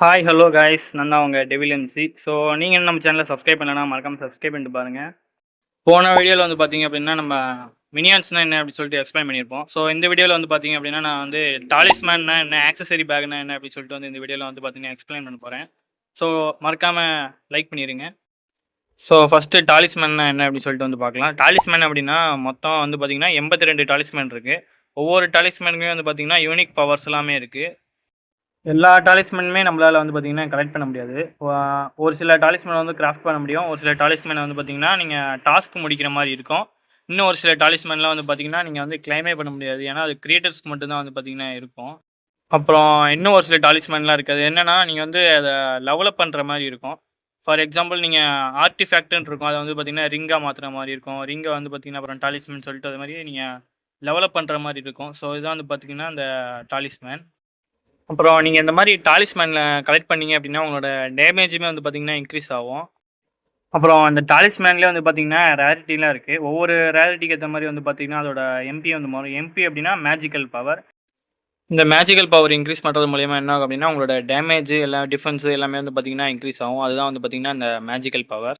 Hi hello guys, நான் தான் உங்கள் டெவில் எம்சி. ஸோ நீங்கள் நம்ம சேனலை சப்ஸ்கிரைப் பண்ணலன்னா மறக்காமல் சப்ஸ்கிரைப் பண்ணிட்டு பாருங்கள். போன வீடியோவில் வந்து பார்த்தீங்க அப்படின்னா நம்ம மினியான்ஸ்னால் என்ன அப்படின்னு சொல்லிட்டு எக்ஸ்பிளைன் பண்ணியிருப்போம். ஸோ இந்த வீடியோவில் வந்து பார்த்தீங்க அப்படின்னா நான் வந்து டாலிஸ்மேன்னா என்ன, ஆக்சசரி பேக்னா என்ன அப்படின்னு சொல்லிட்டு வந்து இந்த வீடியோவில் வந்து பார்த்தீங்கன்னா எக்ஸ்பிளைன் பண்ண போகிறேன். ஸோ மறக்காமல் லைக் பண்ணிடுங்க. ஸோ ஃபஸ்ட்டு டாலிஸ்மேன்னா என்ன அப்படின்னு சொல்லிட்டு வந்து பார்க்கலாம். டாலிஸ்மேன் அப்படின்னா மொத்தம் வந்து பார்த்தீங்கன்னா 82 டாலிஸ்மேன் இருக்குது. ஒவ்வொரு டாலிஸ்மேனுக்குமே வந்து பார்த்தீங்கன்னா யூனிக் பவர்ஸ் எல்லாமே இருக்குது. எல்லா டாலிஸ்மேனுமே நம்மளால வந்து பார்த்தீங்கன்னா கலெக்ட் பண்ண முடியாது. ஒரு சில டாலிஸ்மேன் வந்து கிராஃப்ட் பண்ண முடியும். ஒரு சில டாலிஸ்மேன் வந்து பார்த்தீங்கன்னா நீங்கள் டாஸ்க் முடிக்கிற மாதிரி இருக்கும். இன்னும் ஒரு சில டாலிஸ்மேன்லாம் வந்து பார்த்தீங்கன்னா நீங்கள் வந்து கிளைமே பண்ண முடியாது. ஏன்னா அது கிரியேட்டர்ஸ்க்கு மட்டும் தான் வந்து பார்த்தீங்கன்னா இருக்கும். அப்புறம் இன்னும் ஒரு சில டாலிஸ்மேன்லாம் இருக்குது. அது என்னன்னா நீங்கள் வந்து அதை லெவலப் பண்ணுற மாதிரி இருக்கும். ஃபார் எக்ஸாம்பிள் நீங்கள் ஆர்டிஃபேக்ட்ன்னு இருக்கும். அதை வந்து பார்த்தீங்கன்னா ரிங்கா மாற்றுற மாதிரி இருக்கும். ரிங்கை வந்து பார்த்தீங்கன்னா அப்புறம் டாலிஸ்மேன் சொல்லிட்டு அது மாதிரி நீங்கள் டெவலப் பண்ணுற மாதிரி இருக்கும். ஸோ இதுதான் வந்து பார்த்தீங்கன்னா அந்த டாலிஸ்மேன். அப்புறம் நீங்கள் இந்த மாதிரி டாலிஸ்மேனில் கலெக்ட் பண்ணீங்க அப்படின்னா உங்களோட டேமேஜுமே வந்து பார்த்தீங்கன்னா இன்க்ரீஸ் ஆகும். அப்புறம் அந்த டாலிஸ்மேன்லேயே வந்து பார்த்தீங்கன்னா ரேரிட்டிலாம் இருக்குது. ஒவ்வொரு ரேரிட்டிக்கு ஏற்ற மாதிரி வந்து பார்த்தீங்கன்னா அதோட எம்பி வந்து மாறும். எம்பி அப்படின்னா மேஜிக்கல் பவர். இந்த மேஜிக்கல் பவர் இன்க்ரீஸ் பண்ணுறது மூலிமா என்ன ஆகும் அப்படின்னா உங்களோட டேமேஜ் எல்லாம் டிஃபென்ஸு எல்லாமே வந்து பார்த்தீங்கன்னா இன்க்ரீஸ் ஆகும். அதுதான் வந்து பார்த்தீங்கன்னா இந்த மேஜிக்கல் பவர்.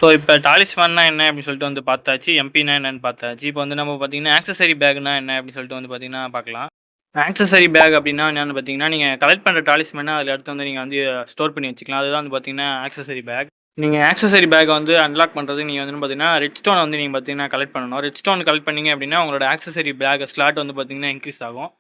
ஸோ இப்போ டாலிஸ்மேன்னா என்ன அப்படின்னு சொல்லிட்டு வந்து பார்த்தாச்சு. எம்பினா என்னன்னு பார்த்தாச்சு. இப்போ வந்து நம்ம பார்த்தீங்கன்னா ஆக்சசரி பேக்னா என்ன அப்படின்னு சொல்லிட்டு வந்து பார்த்தீங்கன்னா பார்க்கலாம். ஆக்சசரி பேக் அப்படின்னா என்னென்னு பார்த்தீங்கன்னா, நீங்கள் கலெக்ட் பண்ணுற டாலிஸ்மேனை அதில் எடுத்து வந்து நீங்கள் வந்து ஸ்டோர் பண்ணி வச்சுக்கலாம். அதுதான் வந்து பார்த்தீங்கன்னா ஆக்சசரி பேக். நீங்கள் ஆக்சசரி பேக்கை வந்து அன்லாக் பண்ணுறது நீங்கள் வந்து பார்த்தீங்கன்னா ரெட் ஸ்டோன் வந்து நீங்கள் பார்த்தீங்கன்னா கலெக்ட் பண்ணணும். ரெட் ஸ்டோன் கலெக்ட் பண்ணீங்க அப்படின்னா உங்களோட ஆக்சசரி பேக் ஸ்லாட் வந்து பார்த்தீங்கன்னா இன்க்ரீஸ் ஆகும்.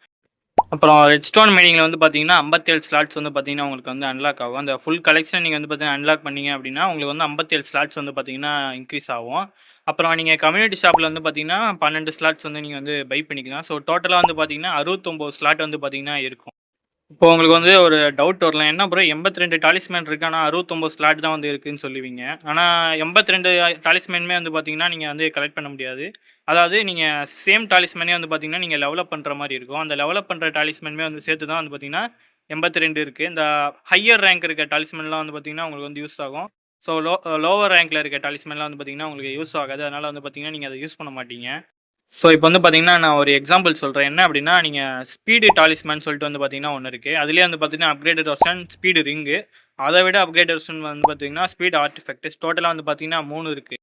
அப்புறம் ரெட் ஸ்டோன் மைனிங்கில் வந்து பார்த்தீங்கன்னா 57 ஸ்லாட்ஸ் வந்து பார்த்தீங்கன்னா உங்களுக்கு வந்து அன்லாக் ஆகும். அந்த ஃபுல் கலெக்ஷன் நீங்கள் வந்து பார்த்தீங்கன்னா அன்லாக் பண்ணீங்க அப்படின்னா உங்களுக்கு வந்து 57 ஸ்லாட்ஸ் வந்து பார்த்தீங்கன்னா இன்க்ரீஸ் ஆகும். அப்புறம் நீங்கள் கம்யூனிட்டி ஷாப்பில் வந்து பார்த்தீங்கன்னா 12 ஸ்லாட்ஸ் வந்து நீங்கள் வந்து பை பண்ணிக்கலாம். ஸோ டோட்டலாக வந்து பார்த்தீங்கன்னா 69 ஸ்லாட் வந்து பார்த்தீங்கன்னா இருக்கும். இப்போ உங்களுக்கு வந்து ஒரு டவுட் வரலாம். என்ன ப்ரோ 82 டாலிஸ்மேன் இருக்கு. ஆனா 69 ஸ்லாட் தான் வந்து இருக்குன்னு சொல்லுவீங்க. ஆனா 82 டாலிஸ்மேனுமே வந்து பார்த்தீங்கன்னா, நீங்க வந்து கலெக்ட் பண்ண முடியாது. அதாவது நீங்க சேம் டாலிஸ்மேனே வந்து பார்த்தீங்கன்னா, நீங்க லெவலப் பண்ற மாரி இருக்கும். அந்த லெவலப் பண்ற டாலிஸ்மேனுமே வந்து சேர்த்து தான் வந்து பார்த்தீங்கன்னா 82 இருக்கு. இந்த ஹையர் ரேங்க் இருக்க டாலிஸ்மேன்லாம் வந்து பார்த்தீங்கன்னா, உங்களுக்கு வந்து யூஸ் ஆகும். ஸோ லோவர் ரேங்க்ல இருக்க டாலிஸ்மேன்லாம் வந்து பார்த்தீங்கன்னா, உங்களுக்கு யூஸ் ஆகாது. அதனால வந்து பார்த்தீங்கன்னா, நீங்க அத யூஸ் பண்ண மாட்டீங்க. ஸோ இப்போ வந்து பார்த்தீங்கன்னா, நான் ஒரு எக்ஸாம்பிள் சொல்றேன். என்ன அப்படின்னா, நீங்க ஸ்பீடு டாலிஸ்மேன் சொல்லிட்டு வந்து பார்த்தீங்கன்னா ஒண்ணு இருக்கு. அதிலேயே வந்து பார்த்தீங்கன்னா, அப்கிரேடட் வெர்ஷன் ஸ்பீடு ரிங்கு. அத விட அப்கிரேடட் வெர்ஷன் வந்து பார்த்தீங்கன்னா, ஸ்பீடு ஆர்டிஃபெக்ட். டோட்டலா வந்து பார்த்தீங்கன்னா 3 இருக்கு.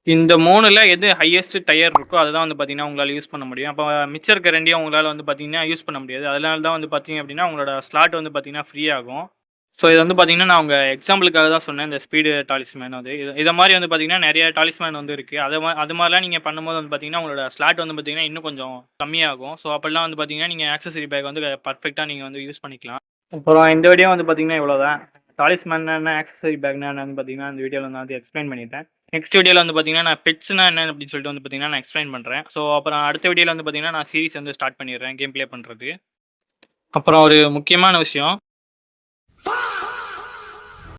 இந்த 3ல எது ஹையஸ்ட் டயர் இருக்கோ, அதுதான் வந்து பார்த்தீங்கன்னா, உங்களால யூஸ் பண்ண முடியும். அப்போ மிச்சம் இருக்க 2யும் உங்களால வந்து பார்த்தீங்கன்னா, யூஸ் பண்ண முடியாது. அதனால தான் வந்து பார்த்தீங்க அப்படின்னா, உங்களோட ஸ்லாட் வந்து பார்த்தீங்கன்னா ஃப்ரீ ஆகும். ஸோ இது வந்து பார்த்தீங்கன்னா, நான் உங்க எக்ஸாம்பிளுக்காக தான் சொன்னேன். இந்த ஸ்பீடு டாலிஸ்மேன் வந்து. இத மாரி வந்து பார்த்தீங்கன்னா, நெறைய டாலிஸ்மேன் வந்து இருக்கு. அது மாரிலாம் நீங்க பண்ணும்போது வந்து பார்த்தீங்கன்னா, உங்களோட ஸ்லாட் வந்து பார்த்தீங்கன்னா, இன்னும் கொஞ்சம் கம்மியாகும். ஸோ அப்படிலாம் வந்து பார்த்தீங்கன்னா, நீங்க ஆக்சஸரி பேக் வந்து பெர்ஃபெக்ட்டா நீங்க வந்து யூஸ் பண்ணிக்கலாம். அப்புறம் இந்த வீடியோ வந்து பார்த்தீங்கன்னா, இவ்வளோதான். டாலிஸ்மேன்னா என்ன, ஆக்சஸரி பேக்னா என்னன்னு பார்த்தீங்கன்னா, இந்த வீடியோல நான் வந்து எக்ஸ்பிளைன் பண்ணிட்டேன். நெக்ஸ்ட் வீடியோல வந்து பார்த்தீங்கன்னா, நான் பெட்ஸ்னா என்ன அப்படின்னு சொல்லிட்டு வந்து பார்த்தீங்கன்னா, நான் எக்ஸ்பிளைன் பண்றேன். ஸோ அப்புறம் அடுத்த வீடியோல வந்து பார்த்தீங்கன்னா, நான் சீரிஸ் வந்து ஸ்டார்ட் பண்ணிடுறேன் கேம் ப்ளே பண்றது. அப்புறம் ஒரு முக்கியமான விஷயம்.